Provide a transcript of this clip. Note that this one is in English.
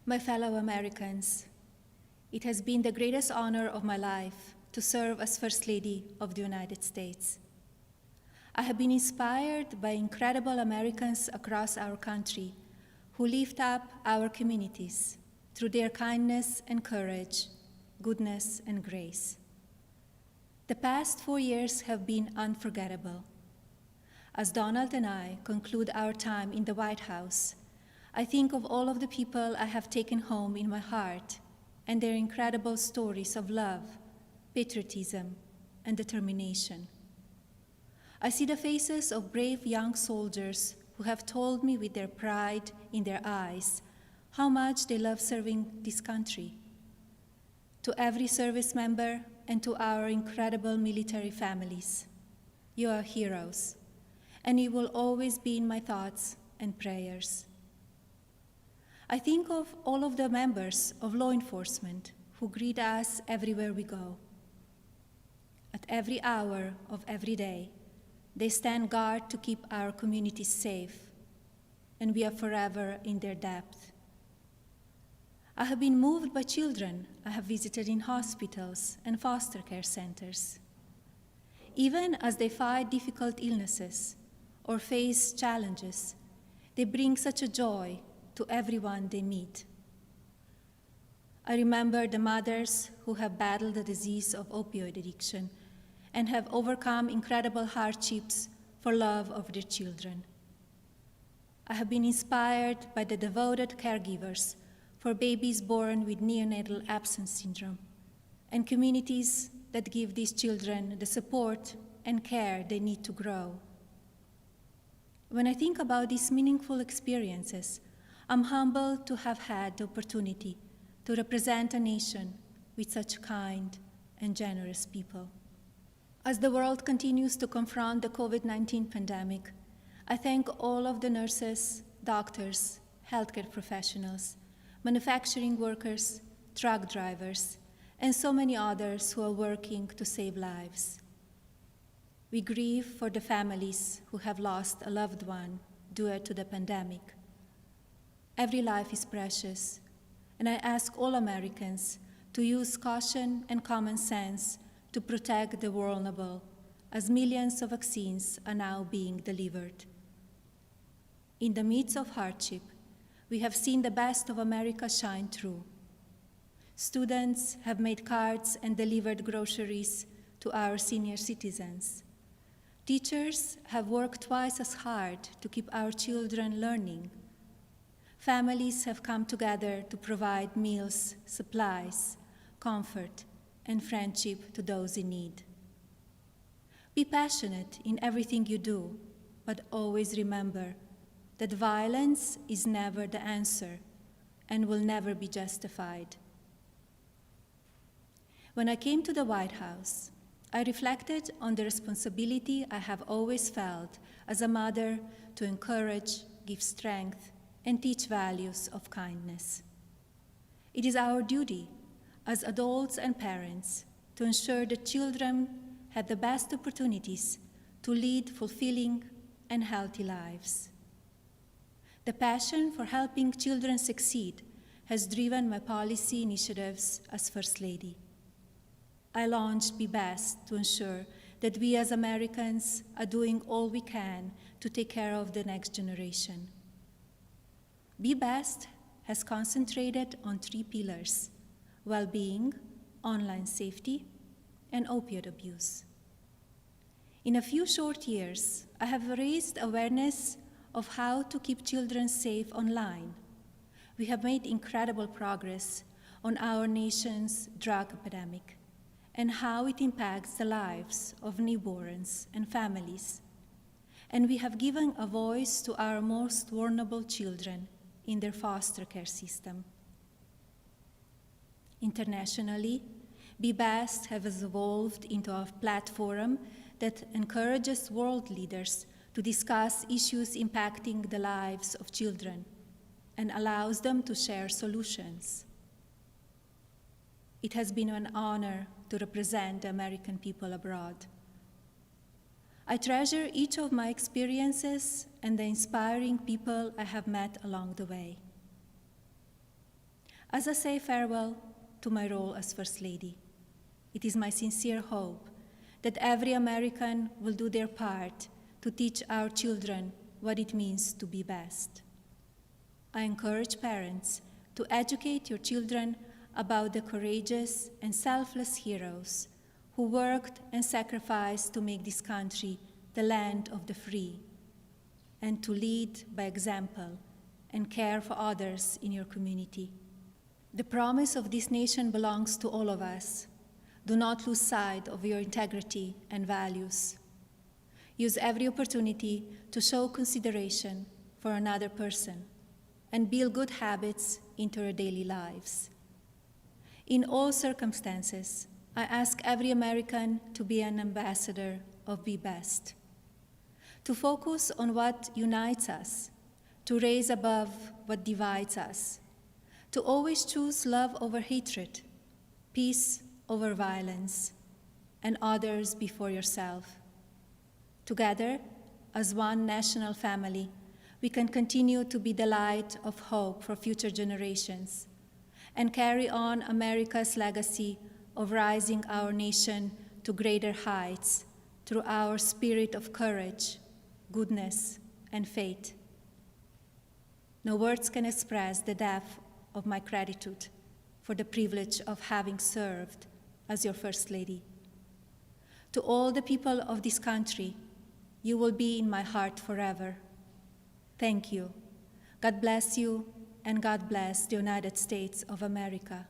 My fellow Americans, it has been the greatest honor of my life to serve as First Lady of the United States. I have been inspired by incredible Americans across our country who lift up our communities through their kindness and courage, goodness and grace. The past 4 years have been unforgettable. As Donald and I conclude our time in the White House, I think of all of the people I have taken home in my heart and their incredible stories of love, patriotism, and determination. I see the faces of brave young soldiers who have told me with their pride in their eyes how much they love serving this country. To every service member and to our incredible military families, you are heroes, and you will always be in my thoughts and prayers. I think of all of the members of law enforcement who greet us everywhere we go. At every hour of every day, they stand guard to keep our communities safe, and we are forever in their debt. I have been moved by children I have visited in hospitals and foster care centers. Even as they fight difficult illnesses or face challenges, they bring such a joy to everyone they meet. I remember the mothers who have battled the disease of opioid addiction and have overcome incredible hardships for love of their children. I have been inspired by the devoted caregivers for babies born with neonatal absence syndrome and communities that give these children the support and care they need to grow. When I think about these meaningful experiences, I'm humbled to have had the opportunity to represent a nation with such kind and generous people. As the world continues to confront the COVID-19 pandemic, I thank all of the nurses, doctors, healthcare professionals, manufacturing workers, truck drivers, and so many others who are working to save lives. We grieve for the families who have lost a loved one due to the pandemic. Every life is precious, and I ask all Americans to use caution and common sense to protect the vulnerable, as millions of vaccines are now being delivered. In the midst of hardship, we have seen the best of America shine through. Students have made cards and delivered groceries to our senior citizens. Teachers have worked twice as hard to keep our children learning. Families have come together to provide meals, supplies, comfort, and friendship to those in need. Be passionate in everything you do, but always remember that violence is never the answer and will never be justified. When I came to the White House, I reflected on the responsibility I have always felt as a mother to encourage, give strength, and teach values of kindness. It is our duty as adults and parents to ensure that children have the best opportunities to lead fulfilling and healthy lives. The passion for helping children succeed has driven my policy initiatives as First Lady. I launched Be Best to ensure that we as Americans are doing all we can to take care of the next generation. Be Best has concentrated on 3 pillars: well-being, online safety, and opioid abuse. In a few short years, I have raised awareness of how to keep children safe online. We have made incredible progress on our nation's drug epidemic and how it impacts the lives of newborns and families. And we have given a voice to our most vulnerable children in their foster care system. Internationally, Be Best has evolved into a platform that encourages world leaders to discuss issues impacting the lives of children and allows them to share solutions. It has been an honor to represent the American people abroad. I treasure each of my experiences and the inspiring people I have met along the way. As I say farewell to my role as First Lady, it is my sincere hope that every American will do their part to teach our children what it means to be best. I encourage parents to educate your children about the courageous and selfless heroes who worked and sacrificed to make this country the land of the free, and to lead by example and care for others in your community. The promise of this nation belongs to all of us. Do not lose sight of your integrity and values. Use every opportunity to show consideration for another person and build good habits into your daily lives. In all circumstances, I ask every American to be an ambassador of Be Best, to focus on what unites us, to raise above what divides us, to always choose love over hatred, peace over violence, and others before yourself. Together, as one national family, we can continue to be the light of hope for future generations and carry on America's legacy of rising our nation to greater heights through our spirit of courage, goodness, and faith. No words can express the depth of my gratitude for the privilege of having served as your First Lady. To all the people of this country, you will be in my heart forever. Thank you. God bless you, and God bless the United States of America.